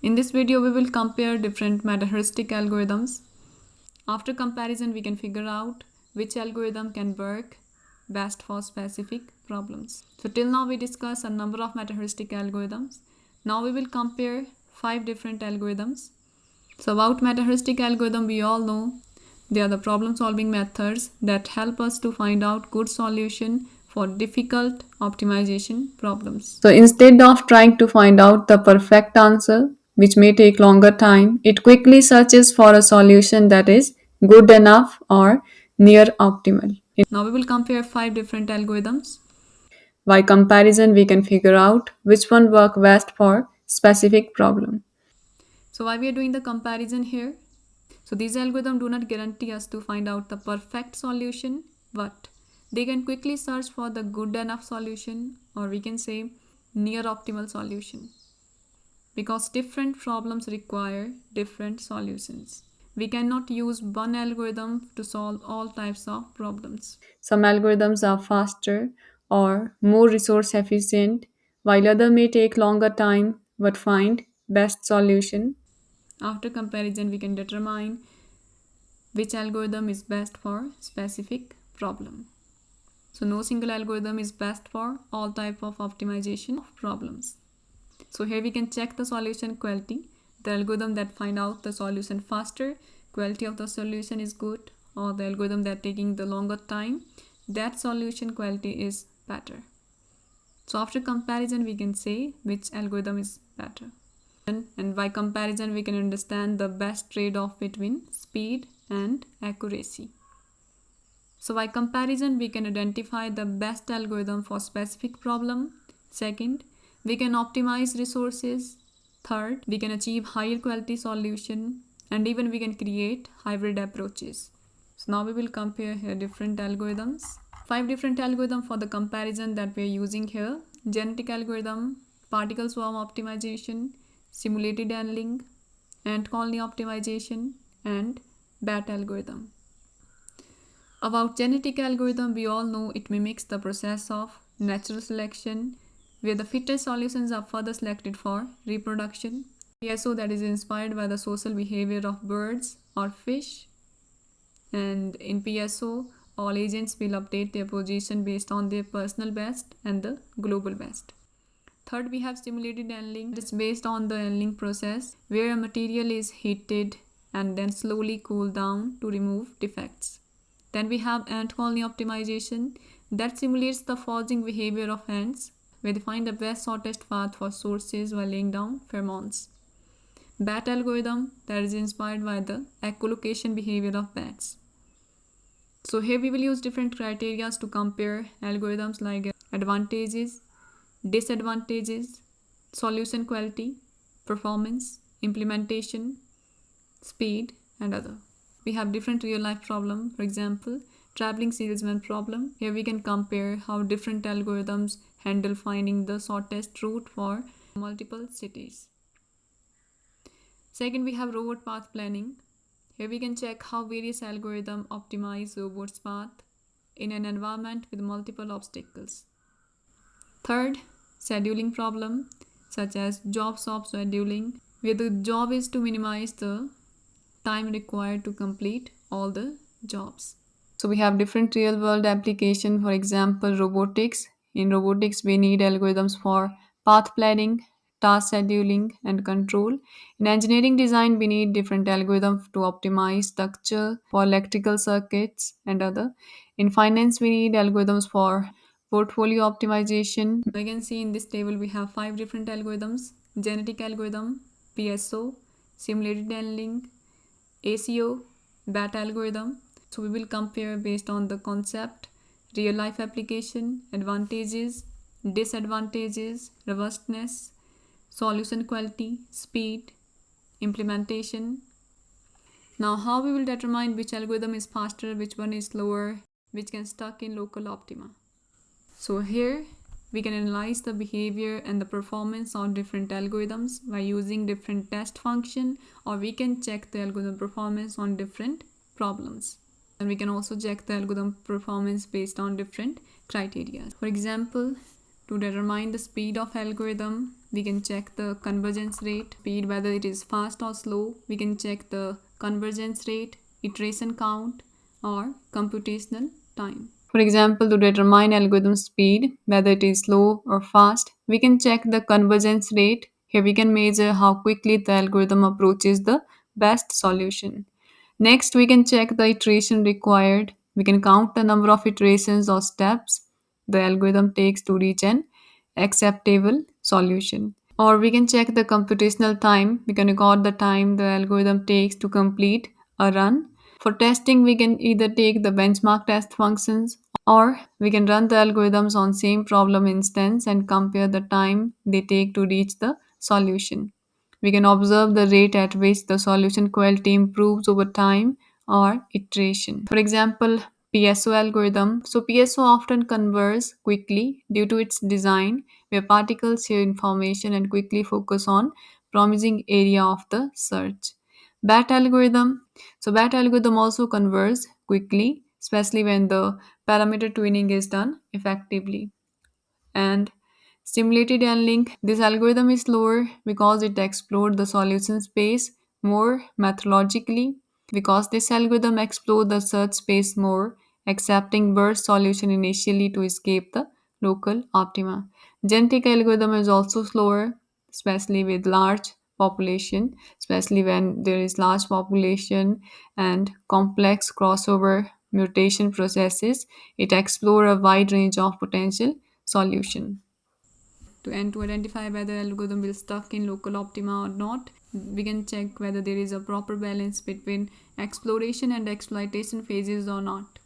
In this video, we will compare different meta-heuristic algorithms. After comparison, we can figure out which algorithm can work best for specific problems. So till now, we discussed a number of meta-heuristic algorithms. Now we will compare 5 different algorithms. So about meta-heuristic algorithm, we all know they are the problem-solving methods that help us to find out good solution for difficult optimization problems. So instead of trying to find out the perfect answer, which may take longer time, it quickly searches for a solution that is good enough or near optimal. Now we will compare 5 different algorithms. By comparison, we can figure out which one works best for specific problem. So why we are doing the comparison here? So these algorithms do not guarantee us to find out the perfect solution, but they can quickly search for the good enough solution, or we can say near optimal solution, because different problems require different solutions. We cannot use one algorithm to solve all types of problems. Some algorithms are faster or more resource efficient, while others may take longer time but find best solution. After comparison, we can determine which algorithm is best for specific problem. So no single algorithm is best for all type of optimization of problems. So here we can check the solution quality. The algorithm that find out the solution faster, quality of the solution is good, or the algorithm that taking the longer time, that solution quality is better. So after comparison, we can say which algorithm is better. And by comparison, we can understand the best trade-off between speed and accuracy. So by comparison, we can identify the best algorithm for specific problem. Second, we can optimize resources. Third, we can achieve higher quality solution, and even we can create hybrid approaches. So now we will compare here different algorithms. 5 different algorithms for the comparison that we are using here: genetic algorithm, particle swarm optimization, simulated annealing, ant colony optimization, and BAT algorithm. About genetic algorithm, we all know it mimics the process of natural selection, where the fittest solutions are further selected for reproduction. PSO, that is inspired by the social behavior of birds or fish. And in PSO, all agents will update their position based on their personal best and the global best. Third, we have simulated annealing. It is based on the annealing process, where a material is heated and then slowly cooled down to remove defects. Then we have ant colony optimization that simulates the foraging behavior of ants, where they find the best shortest path for sources while laying down pheromones. BAT algorithm, that is inspired by the echolocation behavior of bats. So here we will use different criteria to compare algorithms like advantages, disadvantages, solution quality, performance, implementation, speed, and other. We have different real life problem. For example, traveling salesman problem. Here we can compare how different algorithms handle finding the shortest route for multiple cities. Second, we have robot path planning. Here we can check how various algorithms optimize robots' path in an environment with multiple obstacles. Third, scheduling problem, such as job shop scheduling, where the job is to minimize the time required to complete all the jobs. So we have different real world application. For example, robotics. In robotics, we need algorithms for path planning, task scheduling, and control. In engineering design, we need different algorithms to optimize structure for electrical circuits and other. In finance, we need algorithms for portfolio optimization. You can see in this table we have 5 different algorithms: genetic algorithm, PSO, simulated annealing, ACO, BAT algorithm. So we will compare based on the concept, real life application, advantages, disadvantages, robustness, solution quality, speed, implementation. Now how we will determine which algorithm is faster, which one is slower, which can stuck in local optima. So here we can analyze the behavior and the performance of different algorithms by using different test function, or we can check the algorithm performance on different problems. And we can also check the algorithm performance based on different criteria. For example, to determine the speed of algorithm, We can check the convergence rate, speed, whether it is fast or slow. We can check the convergence rate, iteration count, or computational time. For example, to determine algorithm speed, whether it is slow or fast, we can check the convergence rate. Here we can measure how quickly the algorithm approaches the best solution. Next, we can check the iteration required. We can count the number of iterations or steps the algorithm takes to reach an acceptable solution. Or we can check the computational time. We can record the time the algorithm takes to complete a run. For testing, we can either take the benchmark test functions or we can run the algorithms on same problem instance and compare the time they take to reach the solution. We can observe the rate at which the solution quality improves over time or iteration. For example, PSO algorithm. So PSO often converges quickly due to its design where particles share information and quickly focus on promising area of the search. BAT algorithm. So BAT algorithm also converges quickly, especially when the parameter tuning is done effectively. And stimulated unlink, this algorithm is slower because it explored the solution space more methodologically. Because this algorithm explored the search space more, accepting burst solution initially to escape the local optima. Genetic algorithm is also slower, especially with large population, especially when there is large population and complex crossover mutation processes. It explore a wide range of potential solution. To identify whether algorithm will stuck in local optima or not, we can check whether there is a proper balance between exploration and exploitation phases or not.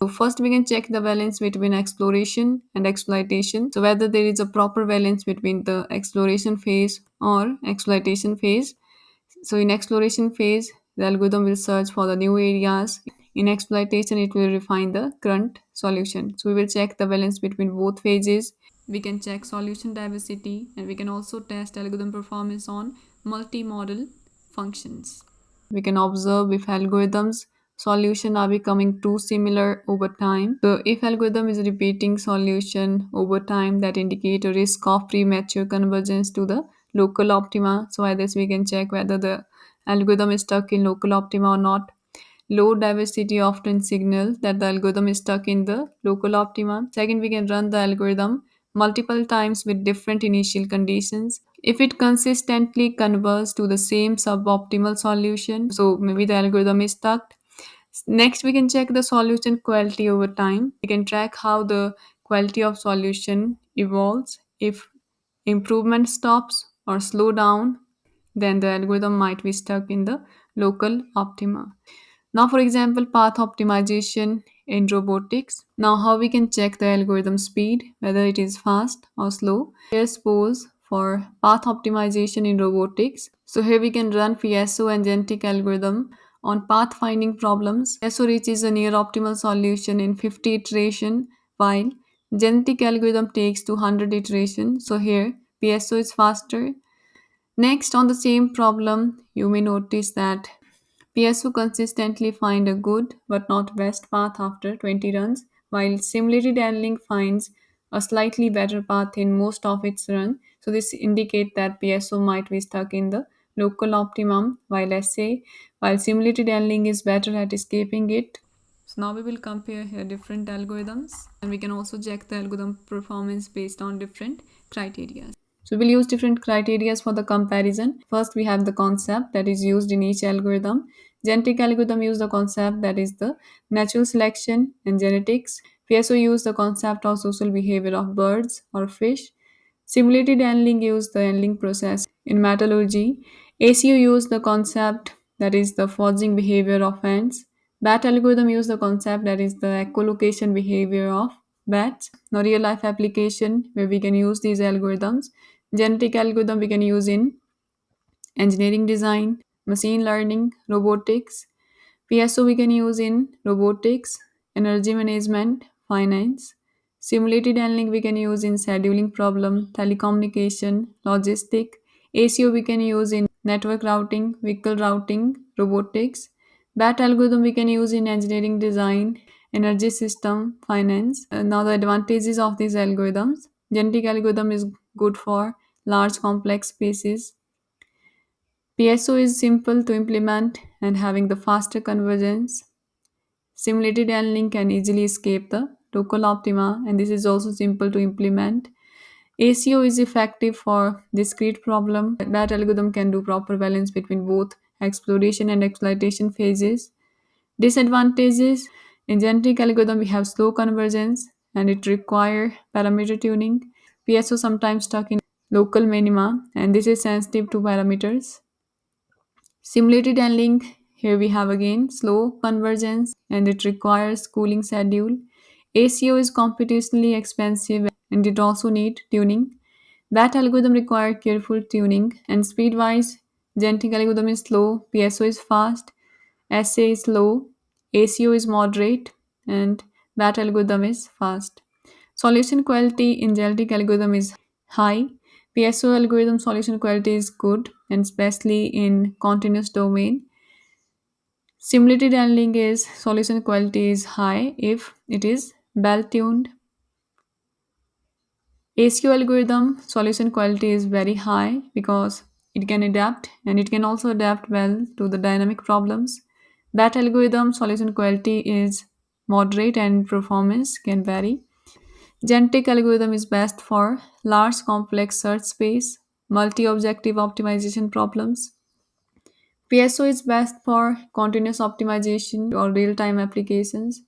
So first we can check the balance between exploration and exploitation. So whether there is a proper balance between the exploration phase or exploitation phase. So in exploration phase, the algorithm will search for the new areas. In exploitation, it will refine the current solution. So we will check the balance between both phases. We can check solution diversity and we can also test algorithm performance on multi-model functions. We can observe if algorithms solution are becoming too similar over time. So if algorithm is repeating solution over time, that indicate a risk of premature convergence to the local optima. So by this we can check whether the algorithm is stuck in local optima or not. Low diversity often signals that the algorithm is stuck in the local optima. Second, we can run the algorithm multiple times with different initial conditions. If it consistently converges to the same suboptimal solution, so maybe the algorithm is stuck. Next, we can check the solution quality over time. We can track how the quality of solution evolves. If improvement stops or slow down, then the algorithm might be stuck in the local optima. Now, for example, path optimization in robotics. Now, how we can check the algorithm speed, whether it is fast or slow. Here's pose for path optimization in robotics. So here we can run PSO and genetic algorithm on path finding problems. PSO reaches a near optimal solution in 50 iteration, while genetic algorithm takes 200 iteration. So here PSO is faster. Next, on the same problem, you may notice that PSO consistently find a good but not best path after 20 runs, while simulated handling finds a slightly better path in most of its run. So this indicates that PSO might be stuck in the local optimum, while simulated handling is better at escaping it. So now we will compare here different algorithms and we can also check the algorithm performance based on different criteria. So we'll use different criteria for the comparison. First, we have the concept that is used in each algorithm. Genetic algorithm use the concept that is the natural selection and genetics. PSO use the concept of social behavior of birds or fish. Simulated handling use the handling process in metallurgy. ACO use the concept that is the foraging behavior of ants. BAT algorithm use the concept that is the echolocation behavior of bats. Now real life application where we can use these algorithms. Genetic algorithm we can use in engineering design, machine learning, robotics. PSO we can use in robotics, energy management, finance. Simulated handling we can use in scheduling problem, telecommunication, logistic. ACO we can use in network routing, vehicle routing, robotics. BAT algorithm we can use in engineering design, energy system, finance. Now the advantages of these algorithms. Genetic algorithm is good for large complex spaces. PSO is simple to implement and having the faster convergence. Simulated annealing can easily escape the local optima, and this is also simple to implement. ACO is effective for discrete problem. That algorithm can do proper balance between both exploration and exploitation phases. Disadvantages: in genetic algorithm we have slow convergence and it require parameter tuning. PSO sometimes stuck in local minima and this is sensitive to parameters. Simulated annealing, here we have again slow convergence and it requires cooling schedule. ACO is computationally expensive and it also need tuning. That algorithm require careful tuning and speed-wise, genetic algorithm is slow, PSO is fast, SA is low, ACO is moderate, and that algorithm is fast. Solution quality in genetic algorithm is high. PSO algorithm solution quality is good, and especially in continuous domain. Simulated annealing is solution quality is high if it is well tuned. ACO algorithm solution quality is very high because it can adapt and it can also adapt well to the dynamic problems. That algorithm solution quality is moderate and performance can vary. Genetic algorithm is best for large complex search space, multi-objective optimization problems. PSO is best for continuous optimization or real-time applications.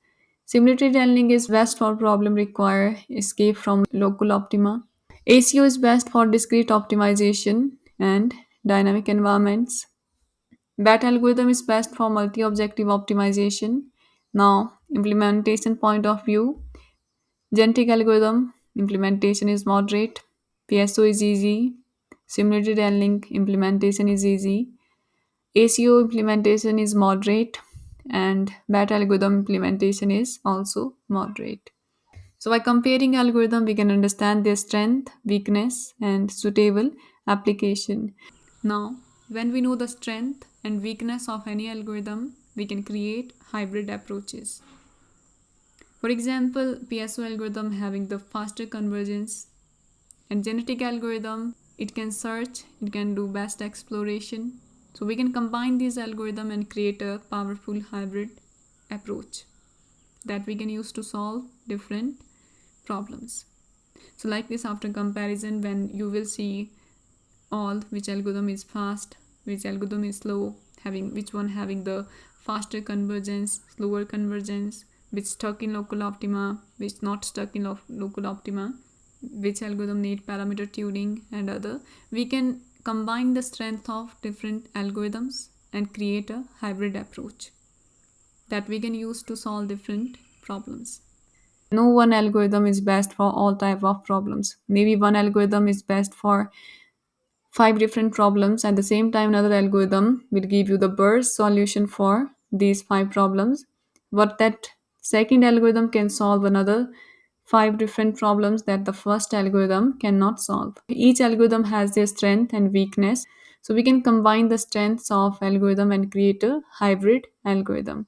Simulated annealing is best for problem require escape from local optima. ACO is best for discrete optimization and dynamic environments. BAT algorithm is best for multi-objective optimization. Now, implementation point of view, genetic algorithm implementation is moderate, PSO is easy, simulated annealing implementation is easy, ACO implementation is moderate, and BAT algorithm implementation is also moderate. So by comparing algorithm, we can understand their strength, weakness, and suitable application. Now, when we know the strength and weakness of any algorithm, we can create hybrid approaches. For example, PSO algorithm having the faster convergence and genetic algorithm, it can search, it can do best exploration. So we can combine these algorithm and create a powerful hybrid approach that we can use to solve different problems. So like this, after comparison, when you will see all which algorithm is fast, which algorithm is slow, having which one having the faster convergence, slower convergence, which stuck in local optima, which not stuck in local optima, which algorithm need parameter tuning and other, we can combine the strength of different algorithms and create a hybrid approach that we can use to solve different problems. No one algorithm is best for all type of problems. Maybe one algorithm is best for 5 different problems. At the same time, another algorithm will give you the burst solution for these 5 problems. But that second algorithm can solve another 5 different problems that the first algorithm cannot solve. Each algorithm has their strength and weakness. So we can combine the strengths of algorithm and create a hybrid algorithm.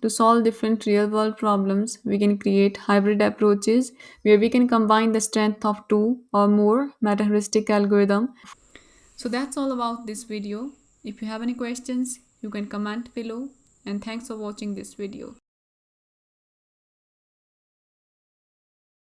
To solve different real world problems, we can create hybrid approaches where we can combine the strength of 2 or more Meta-heuristic algorithms. So that's all about this video. If you have any questions, you can comment below, and thanks for watching this video.